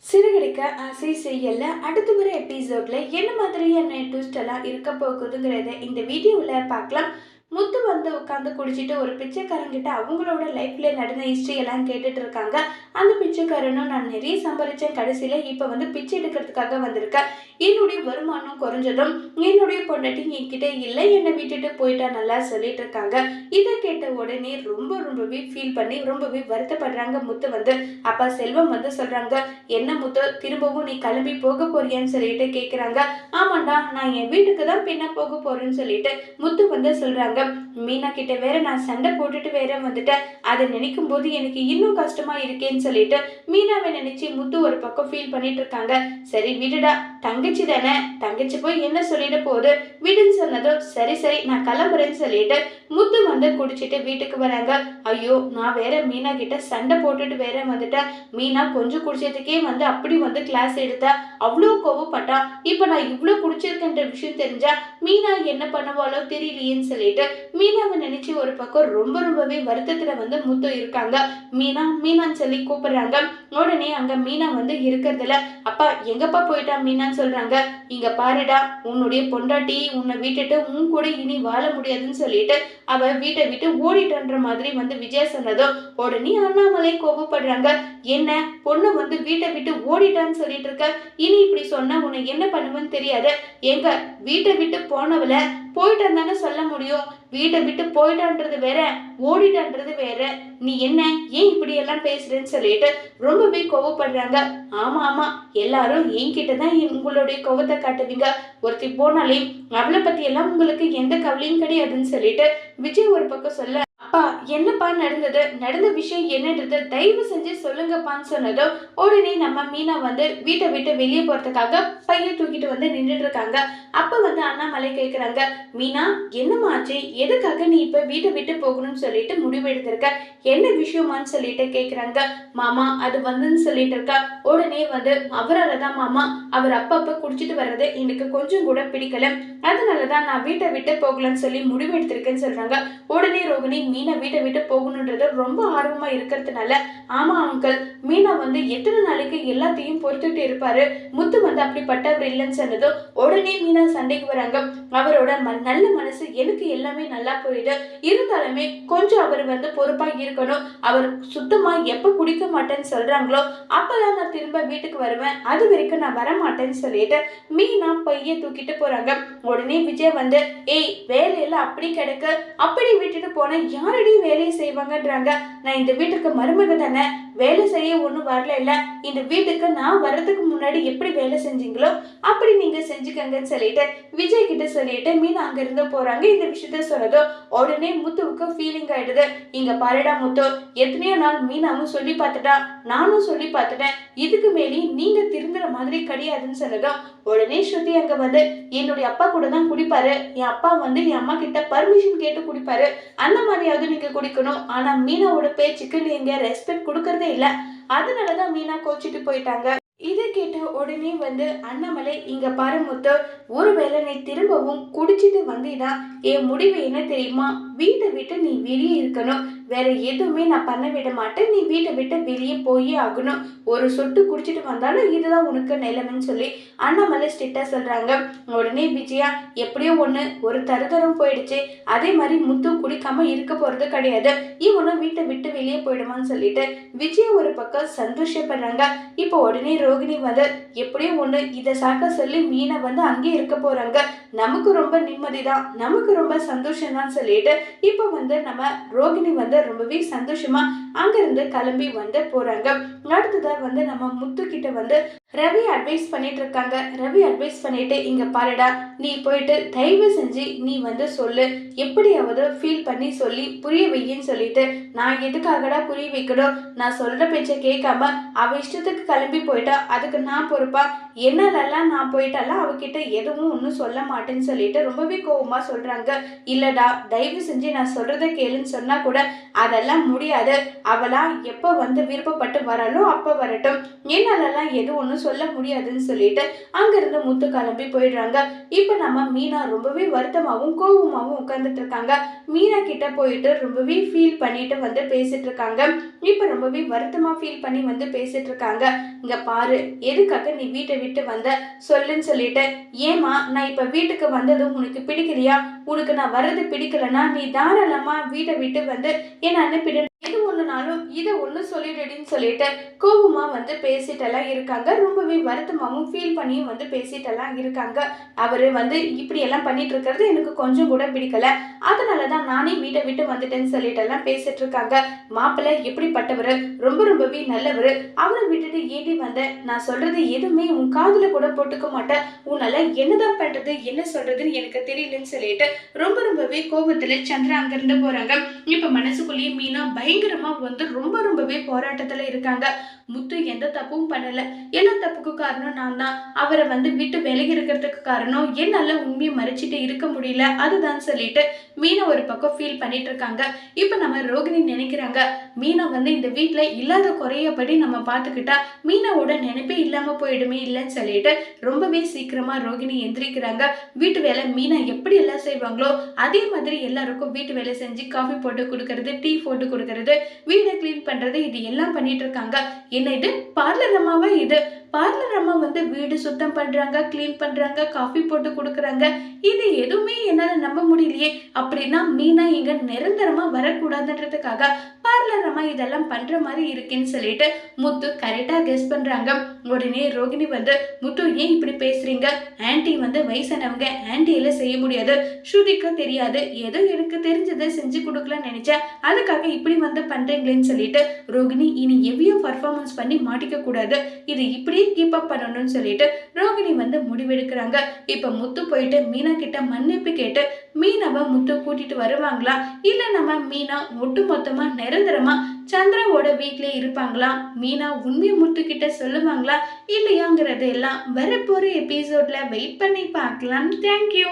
சிறுகடிக்க ஆசை செய்யல அடுத்து வர எபிசோட்ல என்ன மாதிரியான ட்விஸ்ட் எல்லாம் இருக்க போகுதுங்கிறத இந்த வீடியோவில் பார்க்கலாம். முத்து வந்து உட்காந்து குடிச்சிட்டு ஒரு பிச்சைக்காரங்கிட்ட அவங்களோட லைஃப்ல நடந்த ஹிஸ்ட்ரி எல்லாம் கேட்டுட்டு இருக்காங்க. அந்த பிச்சைக்காரனும் நான் நிறைய சம்பாதிச்சேன், கடைசியில இப்ப வந்து பிச்சை எடுக்கிறதுக்காக வந்திருக்கேன். என்னுடைய வருமானம் குறைஞ்சதும் என்னுடைய பொண்டாட்டி என்கிட்ட இல்லை, என்னை விட்டுட்டு போயிட்டா நல்லா சொல்லிட்டு இருக்காங்க. இதை கேட்ட உடனே ரொம்பவே ஃபீல் பண்ணி ரொம்பவே வருத்தப்படுறாங்க முத்து வந்து. அப்பா செல்வம் வந்து சொல்றாங்க, என்ன முத்து திரும்பவும் நீ கிளம்பி போக போறியான்னு சொல்லிட்டு கேட்குறாங்க. ஆமாண்டா, நான் என் வீட்டுக்கு தான் பின்ன போக போறேன்னு சொல்லிட்டு முத்து வந்து சொல்றாங்க. மீனா கிட்ட வேற நான் சண்டை போட்டுட்டு வேற வந்துட்டேன், அதை நினைக்கும் போது எனக்கு இன்னும் கஷ்டமா இருக்கேன்னு சொல்லிட்டு மீனாவை நினைச்சு முத்து ஒரு பக்கம் ஃபீல் பண்ணிட்டு இருக்காங்க. சரி விடுடா, தங்கச்சி தானே, தங்கச்சி போய் என்ன சொல்லிட போகுது, விடுன்னு சொன்னதும் சரி சரி நான் கிளம்புறேன்னு சொல்லிட்டு முத்து வந்து குடிச்சிட்டு வீட்டுக்கு வராங்க. ஐயோ, நான் வேற மீனா கிட்ட சண்டை போட்டுட்டு வேற வந்துட்டேன். மீனா கொஞ்சம் குடிச்சதுக்கே வந்து அப்படி வந்து கிளாஸ் எடுத்தா, அவ்வளோ கோவப்பட்டா. இப்ப நான் இவ்வளோ குடிச்சிருக்கேன்ற விஷயம் தெரிஞ்சா மீனா என்ன பண்ணுவாளோ தெரியலையேன்னு சொல்லிட்டு மீனாவை நினைச்சு ஒரு பக்கம் ரொம்பவே வருத்தத்துல வந்து முத்து இருக்காங்க. மீனா மீனான்னு சொல்லி கூப்பிடுறாங்க. உடனே அங்க மீனா வந்து இருக்கிறதுல, அப்பா எங்கப்பா போயிட்டா மீனான்னு சொல்றாங்க. இங்க பாருடா, உன்னுடைய பொண்டாட்டி உன்னை விட்டுட்டு உன் கூட இனி வாழ முடியாதுன்னு சொல்லிட்டு அவ வீட்டை விட்டு ஓடிட்டன்ற மாதிரி வந்து விஜயா சொன்னதும் உடனே அண்ணாமலை கோபப்படுறாங்க. என்ன பொண்ணு வந்து வீட்டை விட்டு ஓடிட்டான்னு சொல்லிட்டு இருக்க, இனி இப்படி சொன்னா உன்னை என்ன பண்ணுவேன்னு தெரியாது. எங்க வீட்டை விட்டு போனவள போயிட்டான்னு தானே சொல்ல முடியும். வீட்டை விட்டு போயிட்டான்றது வேற, ஓடிட்டான்றது வேற. நீ என்ன ஏன் இப்படி எல்லாம் பேசுறேன்னு சொல்லிட்டு ரொம்பவே கோவப்படுறாங்க. ஆமா ஆமா, எல்லாரும் என்கிட்ட தான் உங்களுடைய கோவத்தை காட்டுவீங்க. ஒருத்தி போனாலே அவளை பத்தி எல்லாம் உங்களுக்கு எந்த கவலையும் கிடையாதுன்னு சொல்லிட்டு விஜய் ஒரு பக்கம் சொல்ல, அப்பா என்னப்பா நடந்தது, நடந்த விஷயம் என்னன்றது தயவு செஞ்சு சொல்லுங்கப்பான்னு சொன்னதும் உடனே நம்ம மீனா வந்து வீட்டை விட்டு வெளியே போறதுக்காக பைய தூக்கிட்டு வந்து நின்றுட்டு இருக்காங்க. அப்ப வந்து அண்ணாமலை கேட்கிறாங்க, மீனா என்னமாச்சு, எதுக்காக நீ இப்ப வீட்டை விட்டு போகணும்னு சொல்லிட்டு முடிவு எடுத்திருக்க, என்ன விஷயமான்னு சொல்லிட்டு கேட்கிறாங்க. மாமா அது வந்துன்னு சொல்லிட்டு இருக்கா. உடனே வந்து அவராலதான் மாமா, அவர் அப்பப்ப குடிச்சிட்டு வர்றது எனக்கு கொஞ்சம் கூட பிடிக்கல, அதனாலதான் நான் வீட்டை விட்டு போகலான்னு சொல்லி முடிவு எடுத்திருக்கேன்னு சொல்றாங்க. உடனே ரோகிணி மீனா வீட்டை விட்டு போகணுன்றது ரொம்ப ஆர்வமா இருக்கிறதுனால, ஆமா அங்கிள், மீனா வந்து எத்தனை நாளைக்கு எல்லாத்தையும் பொறுத்துட்டு இருப்பாரு, முத்து வந்து அப்படிப்பட்டவர் இல்லைன்னு சொன்னதும் உடனே மீனா சண்டைக்கு வராங்க. அவரோட நல்ல மனசு எனக்கு எல்லாமே நல்லா புரியுது, இருந்தாலுமே கொஞ்சம் அவர் வந்து பொறுப்பா இருக்கணும். அவர் சுத்தமா எப்ப குடிக்க மாட்டேன்னு சொல்றாங்களோ அப்பதான் நான் திரும்ப வீட்டுக்கு வருவேன், அது வரைக்கும் நான் வரமாட்டேன்னு சொல்லிட்டு மீனா பைய தூக்கிட்டு போறாங்க. உடனே விஜய் வந்து, ஏய் வேலையெல்லாம் அப்படி கிடக்கு, அப்படி விட்டுட்டு போன யாரடி வேலையை செய்வாங்கன்றாங்க. நான் இந்த வீட்டுக்கு மருமக தானே, வேலை செய்ய ஒன்றும் வரல இல்ல, இந்த வீட்டுக்கு நான் வர்றதுக்கு முன்னாடி எப்படி வேலை செஞ்சீங்களோ அப்படி நீங்க செஞ்சுக்கங்கன்னு சொல்லிட்டு விஜய் கிட்ட சொல்லிட்டு மீனா அங்க இருந்து போறாங்க. இந்த விஷயத்த சொன்னதும் உடனே முத்துவுக்கு ஃபீலிங் ஆயிடுது. இங்க பாருடா முத்து, எத்தனையோ நாள் மீனாவும் சொல்லி பார்த்துட்டா, நானும் சொல்லி பார்த்துட்டேன், இதுக்கு மேலே நீங்க திருந்துற மாதிரி கிடையாதுன்னு சொன்னதும் உடனே ஸ்ருதி அங்க வந்து, என்னுடைய அப்பா கூட தான் குடிப்பாரு, என் அப்பா வந்து என் அம்மா கிட்ட பர்மிஷன் கேட்டு குடிப்பாரு, அந்த மாதிரியாவது நீங்க குடிக்கணும், ஆனா மீனாவோட பேச்சுக்கு நீங்க ரெஸ்பெக்ட் கொடுக்கறதே இல்ல, அதனாலதான் மீனா கோச்சிட்டு போயிட்டாங்க. இதை கேட்ட உடனே வந்து அண்ணாமலை, இங்க பாரு முத்து, ஒருவேளை நீ திரும்பவும் குடிச்சிட்டு வந்தீனா என் முடிவு என்ன தெரியுமா, வீட்டை விட்டு நீ வெளியே இருக்கணும், வேற எதுவுமே நான் பண்ண விட மாட்டேன், நீ வீட்டை விட்டு வெளியே போயே ஆகணும், ஒரு சொட்டு குடிச்சிட்டு வந்தாலும் இதுதான் உனக்கு நிலைமைன்னு சொல்லி அண்ணாமலை ஸ்ட்ரிக்டா சொல்றாங்க. உடனே விஜயா, எப்படியோ ஒண்ணு, ஒரு தருதரம் போயிடுச்சு, அதே மாதிரி முத்து குடிக்காம இருக்க போறது கிடையாது, இவனும் வீட்டை விட்டு வெளியே போயிடுவான்னு சொல்லிட்டு விஜயா ஒரு பக்கம் சந்தோஷப்படுறாங்க. இப்போ உடனே ரோகிணி வந்து, எப்படியும் ஒண்ணு இதை சாக்க சொல்லி மீனை வந்து அங்கேயே இருக்க போறாங்க, நமக்கு ரொம்ப நிம்மதிதான், நமக்கு ரொம்ப சந்தோஷம் தான் சொல்லிட்டு இப்போ வந்து நம்ம ரோகிணி வந்து ரொம்பவே சந்தோஷமா அங்கிருந்து கிளம்பி வந்து போறாங்க. அடுத்ததா வந்து நம்ம முத்து கிட்ட வந்து ரவி அட்வைஸ் பண்ணிட்டு இருக்காங்க. ரவி அட்வைஸ் பண்ணிட்டு, இங்க பாருடா, நீ போயிட்டு தயவு செஞ்சு நீ வந்து சொல்லு, எப்படியாவது ஃபீல் பண்ணி சொல்லி புரிய வையின்னு சொல்லிட்டு, நான் எதுக்காகடா புரிய வைக்கணும், நான் சொல்ற பேச்சை கேட்காம அவ இஷ்டத்துக்கு கிளம்பி போயிட்டா அதுக்கு நான் பொறுப்பா, என்னாலெல்லாம் நான் போயிட்டாலாம் அவகிட்ட எதுவும் ஒன்றும் சொல்ல மாட்டேன்னு சொல்லிட்டு ரொம்பவே கோபமா சொல்றாங்க. இல்லடா, தயவு செஞ்சு நான் சொல்றதை கேளுன்னு சொன்னா கூட அதெல்லாம் முடியாது, அவளா எப்ப வந்து விருப்பப்பட்டு வராலோ அப்ப வரட்டும், என்னாலெல்லாம் எதுவும் ஒன்றும் சொல்ல முடியாதுன்னு சொல்லிட்டு அங்கிருந்து முத்து கிளம்பி போயிடுறாங்க. இப்ப நம்ம மீனா ரொம்பவே வருத்தமாவும் கோபமாவும் உட்கார்ந்துட்டு இருக்காங்க. மீனா கிட்ட போயிட்டு ரொம்பவே ஃபீல் பண்ணிட்டு வந்து பேசிட்டு இருக்காங்க. இப்ப ரொம்பவே வருத்தமா ஃபீல் பண்ணி வந்து பேசிட்டு இருக்காங்க. இங்க பாரு, எதுக்காக நீ வீட்டை விட்டு வந்த சொல்லுன்னு சொல்லிட்டு. ஏமா நான் இப்ப வீட்டுக்கு வந்ததும் உனக்கு பிடிக்கலையா? உனக்கு நான் வர்றது பிடிக்கலன்னா நீ தாராளமா வீட்டை விட்டு வந்து என்ன அனுப்பிடு. எது ஒண்ணுனாலும் இதை ஒண்ணு சொல்லிடுடின்னு சொல்லிட்டு கோபமா வந்து பேசிட்டெல்லாம் இருக்காங்க. ரொம்பவே வருத்தமாவும் ஃபீல் பண்ணியும் வந்து பேசிட்டெல்லாம் இருக்காங்க. அவரு வந்து இப்படி எல்லாம் பண்ணிட்டு இருக்கிறது எனக்கு கொஞ்சம் கூட பிடிக்கல. அதனாலதான் நானே வீட்டை விட்டு வந்துட்டேன்னு சொல்லிட்டு எல்லாம் பேசிட்டு இருக்காங்க. மாப்பிள்ளை எப்படிப்பட்டவரு, ரொம்பவே நல்லவரு. அவரை விட்டுட்டு ஏண்டி வந்த? நான் சொல்றது எதுவுமே உன் காதுல கூட போட்டுக்க மாட்டேன். உன்னால என்னதான் பண்றது என்ன சொல்றதுன்னு எனக்கு தெரியலன்னு சொல்லிட்டு ரொம்பவே கோபத்துல சந்திரா அங்கிருந்து போறாங்க. இப்ப மனசுக்குள்ளேயே மீனா பயங்கரமா வந்து ரொம்பவே போராட்டத்துல இருக்காங்க. முத்து எந்த தப்பும் பண்ணல. எல்லா தப்புக்கு காரணம் நான் தான். அவரை வந்து விட்டு விலகி இருக்கிறதுக்கு காரணம் என்னால உண்மையை மறைச்சிட்டு இருக்க முடியல, அதுதான் சொல்லிட்டு மீனா ஒரு பக்கம் ஃபீல் பண்ணிட்டு இருக்காங்க. இப்ப நம்ம ரோகிணி நினைக்கிறாங்க, மீனா வந்து இந்த வீட்டுல இல்லாத குறையபடி நம்ம பாத்துக்கிட்டா மீனாவோட நினைப்பே இல்லாம போயிடுமே இல்லைன்னு சொல்லிட்டு ரொம்பவே சீக்கிரமா ரோகிணி எந்திரிக்கிறாங்க. வீட்டு வேலை மீனா எப்படி எல்லாம் செய்வாங்களோ அதே மாதிரி எல்லாருக்கும் வீட்டு வேலை செஞ்சு காஃபி போட்டு கொடுக்கறது, டீ போட்டு கொடுக்கறது, வீடை கிளீன் பண்றது, இது எல்லாம் பண்ணிட்டு இருக்காங்க. என்ன இது பார்லர் அம்மாவா? இது பார்லர் அம்மா வந்து வீடு சுத்தம் பண்றாங்க, கிளீன் பண்றாங்க, காஃபி போட்டு கொடுக்குறாங்க. இது எதுவுமே என்னால நம்ப முடியலையே. அப்படின்னா மீனா இங்க நிரந்தரமா வரக்கூடாதுன்றதுக்காக பார்லர் அம்மா இதெல்லாம் பண்ற மாதிரி இருக்குன்னு சொல்லிட்டு முத்து கரெக்டா கெஸ் பண்றாங்க. உடனே ரோகிணி வந்து, முத்து ஏன் இப்படி பேசுறீங்க? ஆன்டி வந்து வயசானவங்க, ஆன்டியில செய்ய முடியாது, ஸ்ருதிக்கு தெரியாது, ஏதோ எனக்கு தெரிஞ்சதை செஞ்சு கொடுக்கலாம்னு நினைச்சேன், அதுக்காக இப்படி வந்து பண்றீங்களேன்னு சொல்லிட்டு ரோகிணி இனி எவ்வளோ பர்ஃபார்மன்ஸ் பண்ணி மாட்டிக்க கூடாது, இது இப்படியே கீப் அப் பண்ணணும்னு சொல்லிட்டு ரோகிணி வந்து முடிவெடுக்கிறாங்க. இப்ப முத்து போயிட்டு மீனா கிட்ட மன்னிப்பு கேட்டு மீனாவை முத்து கூட்டிட்டு வருவாங்களா, இல்ல நம்ம மீனா ஒட்டு மொத்தமா நிரந்தரமா சந்திராவோட வீட்லயே இருப்பாங்களா, மீனா உண்மையை முத்து கிட்ட சொல்லுவாங்களா இல்லையாங்கிறது எல்லாம் வரப்போற எபிசோட்ல வெயிட் பண்ணி பார்க்கலாம். தேங்க்யூ.